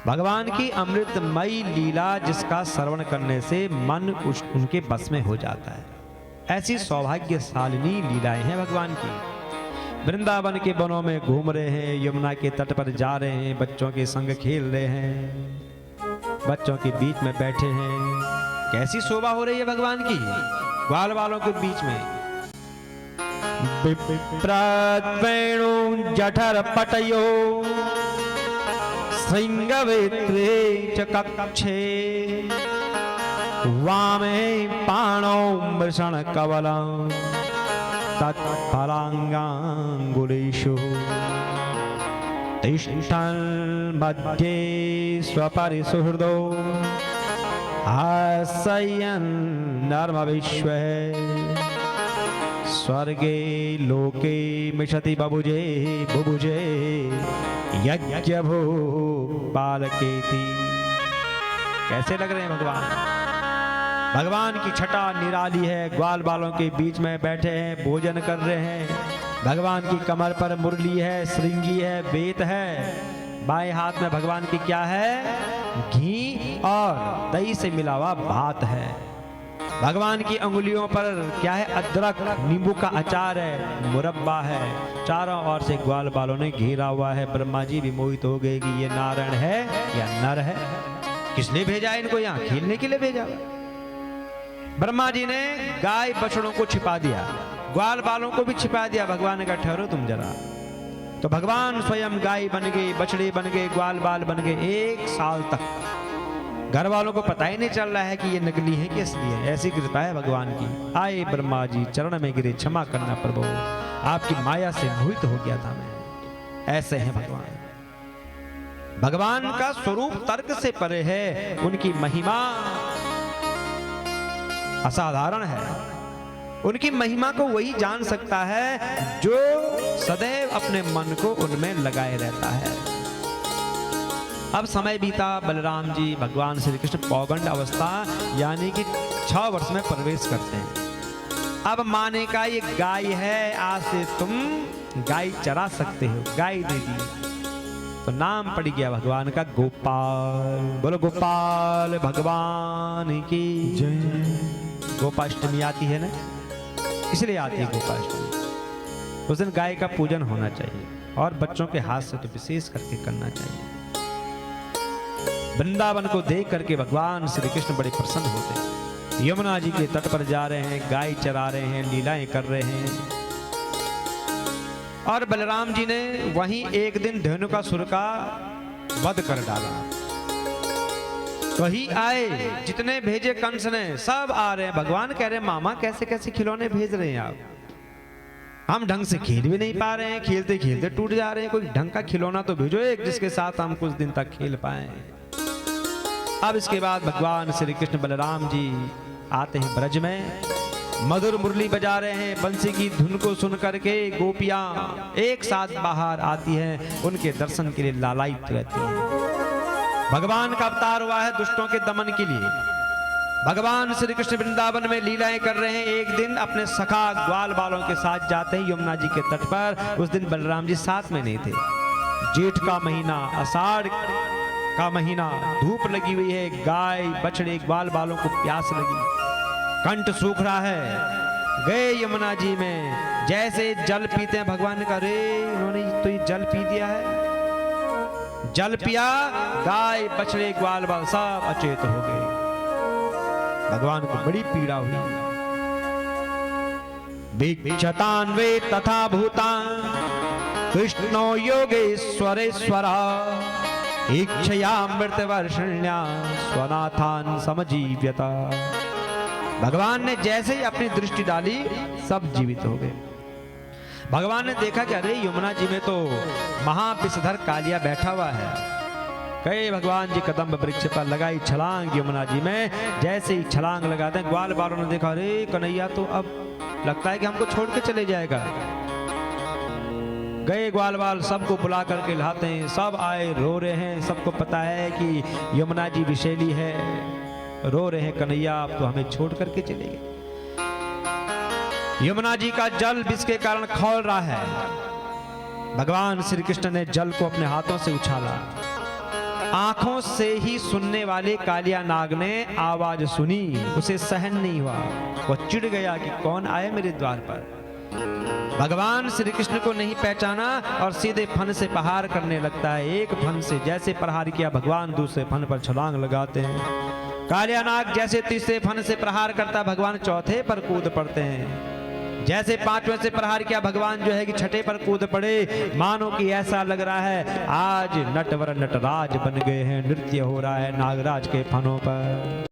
भगवान की अमृतमयी लीला जिसका श्रवण करने से मन उनके बस में हो जाता है, ऐसी सौभाग्यशालिनी लीलाएं हैं भगवान की। वृंदावन के वनों में घूम रहे हैं, यमुना के तट पर जा रहे हैं, बच्चों के संग खेल रहे हैं, बच्चों के बीच में बैठे हैं। कैसी शोभा हो रही है भगवान की ग्वाल वालों के बीच में। वेणु जठर पटयो श्रृंगवेत्रे च कक्षे वामे पाणौ मृषण कवलं तत्फलांगांगुलीषु तिष्ठन् मध्ये स्वपरिसुहृदो हासयन् नर्मविश्वे स्वर्गे लोके मिषति बभुजे बुभुजे यज्ञभो बालकेति। कैसे लग रहे हैं भगवान? भगवान की छटा निराली है, ग्वाल बालों के बीच में बैठे हैं, भोजन कर रहे हैं। भगवान की कमर पर मुरली है, श्रृंगी है, बेत है। बाएं हाथ में भगवान की क्या है? घी और दही से मिला हुआ भात है। भगवान की अंगुलियों पर क्या है? अदरक, नींबू का अचार है, मुरब्बा है। चारों ओर से ग्वाल बालों ने घेरा हुआ है। ब्रह्मा जी भी मोहित हो गए कि ये नारायण है या नर है। किसने भेजा है इनको यहाँ? खेलने के लिए भेजा। ब्रह्मा जी ने गाय बछड़ों को छिपा दिया, ग्वाल बालों को भी छिपा दिया। भगवान ने कहा ठहरो तुम जरा। तो भगवान स्वयं गाय बन गए, बछड़े बन गए, ग्वाल बाल बन गए। 1 साल तक घर वालों को पता ही नहीं चल रहा है कि ये नकली है कि असली है। ऐसी कृपा है भगवान की। आए ब्रह्मा जी चरण में गिरे, क्षमा करना प्रभु, आपकी माया से मोहित हो गया था मैं। ऐसे हैं भगवान। भगवान का स्वरूप तर्क से परे है, उनकी महिमा असाधारण है। उनकी महिमा को वही जान सकता है जो सदैव अपने मन को उनमें लगाए रहता है। अब समय बीता, बलराम जी भगवान श्री कृष्ण पौगंड अवस्था यानी कि 6 वर्ष में प्रवेश करते हैं। अब माने का ये गाय है, आज से तुम गाय चरा सकते हो, गाय दे दी। तो नाम पड़ गया भगवान का गोपाल। बोलो गोपाल भगवान की जय। गोपाष्टमी आती है ना, इसलिए आती है गोपाष्टमी। उस दिन गाय का पूजन होना चाहिए और बच्चों के हाथ से तो विशेष करके करना चाहिए। वृंदावन को देख करके भगवान श्री कृष्ण बड़े प्रसन्न होते हैं। यमुना जी के तट पर जा रहे हैं, गाय चरा रहे हैं, लीलाएं कर रहे हैं। और बलराम जी ने वहीं एक दिन धेनुकासुर का वध कर डाला। वही आए, जितने भेजे कंस ने सब आ रहे हैं। भगवान कह रहे हैं मामा कैसे कैसे खिलौने भेज रहे हैं आप? हम ढंग से खेल भी नहीं पा रहे हैं, खेलते खेलते टूट जा रहे हैं। कोई ढंग का खिलौना तो भेजो एक जिसके साथ हम कुछ दिन तक खेल पाए। अब इसके बाद भगवान श्री कृष्ण बलराम जी आते हैं ब्रज में, मधुर मुरली बजा रहे हैं। बंसी की धुन को सुन करके गोपियां एक साथ बाहर आती हैं, उनके दर्शन के लिए लालायित रहती हैं। भगवान का अवतार हुआ है दुष्टों के दमन के लिए। भगवान श्री कृष्ण वृंदावन में लीलाएं कर रहे हैं। एक दिन अपने सखा ग्वाल बालों के साथ जाते हैं यमुना जी के तट पर। उस दिन बलराम जी साथ में नहीं थे। जेठ का महीना, आषाढ़ का महीना, धूप लगी हुई है, गाय बछड़े ग्वाल बालों को प्यास लगी, कंठ सूख रहा है। गए यमुना जी में, जैसे जल पीते हैं भगवान का, रे इन्होंने तो ये जल पी दिया है। जल पिया, गाय बछड़े ग्वाल बाल सब अचेत हो गए। भगवान को बड़ी पीड़ा हुई। भिक्षतान वे तथा भूतान कृष्णो योगेश्वरेश्वरा इच्छया मृतवर्षण्या स्वनाथान समजीव्यता। भगवान ने जैसे ही अपनी दृष्टि डाली सब जीवित हो गए। भगवान ने देखा कि अरे यमुना जी में तो महाविषधर कालिया बैठा हुआ है। कई भगवान जी कदम्ब वृक्ष पर लगाई छलांग यमुना जी में। जैसे ही छलांग लगाते हैं ग्वाल बालों ने देखा अरे कन्हैया तो अब लगता है कि हमको छोड़ के चले जाएगा। गए ग्वाल बाल सबको बुला करके लाते हैं, सब आए, रो रहे हैं। सबको पता है कि यमुना जी विषैली है, रो रहे हैं कन्हैया आप तो हमें छोड़ करके चले गए। यमुना जी का जल विष के कारण खौल रहा है। भगवान श्री कृष्ण ने जल को अपने हाथों से उछाला, आंखों से ही सुनने वाले कालिया नाग ने आवाज सुनी, उसे सहन नहीं हुआ, वो चिढ़ गया कि कौन आए मेरे द्वार पर। भगवान श्री कृष्ण को नहीं पहचाना और सीधे फन से प्रहार करने लगता है। एक फन से जैसे प्रहार किया, भगवान दूसरे फन पर छलांग लगाते हैं। कालिया नाग जैसे तीसरे फन से प्रहार करता, भगवान चौथे पर कूद पड़ते हैं। जैसे पांचवें से प्रहार किया, भगवान जो है कि छठे पर कूद पड़े। मानो कि ऐसा लग रहा है आज नटवर नटराज बन गए हैं, नृत्य हो रहा है नागराज के फनों पर।